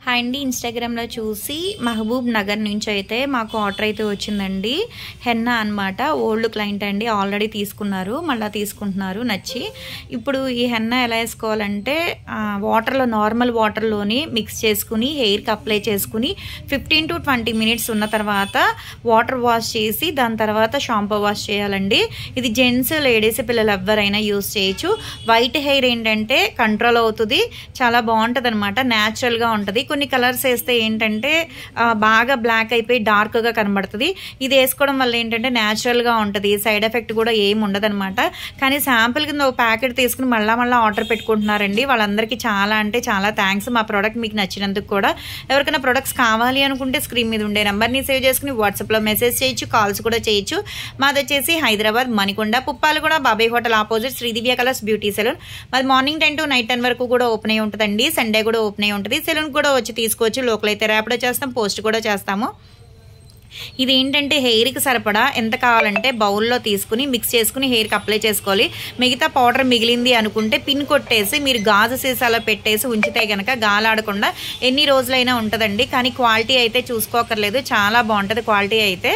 Hi అండి, ఇన్స్టాగ్రామ్లో చూసి మహబూబ్ నగర్ నుంచి అయితే మాకు ఆర్డర్ అయితే వచ్చిందండి. హెన్నా అనమాట. ఓల్డ్ క్లయింట్ అండి, ఆల్రెడీ తీసుకున్నారు, మళ్ళీ తీసుకుంటున్నారు నచ్చి. ఇప్పుడు ఈ హెన్నా ఎలా వేసుకోవాలంటే వాటర్లో, నార్మల్ వాటర్లోని మిక్స్ చేసుకుని హెయిర్కి అప్లై చేసుకుని 15 to 20 minutes ఉన్న తర్వాత వాటర్ వాష్ చేసి దాని తర్వాత షాంపూ వాష్ చేయాలండి. ఇది జెంట్స్, లేడీస్, పిల్లలు ఎవరైనా యూస్ చేయొచ్చు. వైట్ హెయిర్ ఏంటంటే కంట్రోల్ అవుతుంది, చాలా బాగుంటుంది అనమాట, న్యాచురల్గా ఉంటుంది. కొన్ని కలర్స్ వేస్తే ఏంటంటే బాగా బ్లాక్ అయిపోయి డార్క్గా కనబడుతుంది. ఇది వేసుకోవడం వల్ల ఏంటంటే న్యాచురల్గా ఉంటుంది, సైడ్ ఎఫెక్ట్ కూడా ఏమి ఉండదు అనమాట. కానీ శాంపుల్ కింద ఒక ప్యాకెట్ తీసుకుని మళ్ళీ ఆర్డర్ పెట్టుకుంటున్నారండి. వాళ్ళందరికీ చాలా అంటే చాలా థ్యాంక్స్. మా ప్రోడక్ట్ మీకు నచ్చినందుకు కూడా. ఎవరికైనా ప్రొడక్ట్స్ కావాలి అనుకుంటే స్క్రీన్ మీద ఉండే నెంబర్ని సేవ్ చేసుకుని వాట్సాప్లో మెసేజ్ చేయొచ్చు, కాల్స్ కూడా చేయొచ్చు. మాది వచ్చేసి Hyderabad Manikonda, Puppalaguda, Babai hotel opposite Sridivya colours beauty salon. మాది మార్నింగ్ 10 to night 10 వరకు కూడా ఓపెన్ అయి ఉంటుందండి. సండే కూడా ఓపెన్ అయి ఉంటుంది. సెలూన్ కూడా వచ్చి తీసుకోవచ్చు. లోకల్ అయితే ర్యాపిడో చేస్తాం, పోస్ట్ కూడా చేస్తాము. ఇది ఏంటంటే హెయిర్కి సరిపడా ఎంత కావాలంటే బౌల్లో తీసుకుని మిక్స్ చేసుకుని హెయిర్కి అప్లై చేసుకోవాలి. మిగతా పౌడర్ మిగిలింది అనుకుంటే పిన్ కొట్టేసి మీరు గాజు సీసాలో పెట్టేసి ఉంచితే కనుక గాలాడకుండా ఎన్ని రోజులైనా ఉంటుందండి. కానీ క్వాలిటీ అయితే చూసుకోకర్లేదు, చాలా బాగుంటుంది క్వాలిటీ అయితే.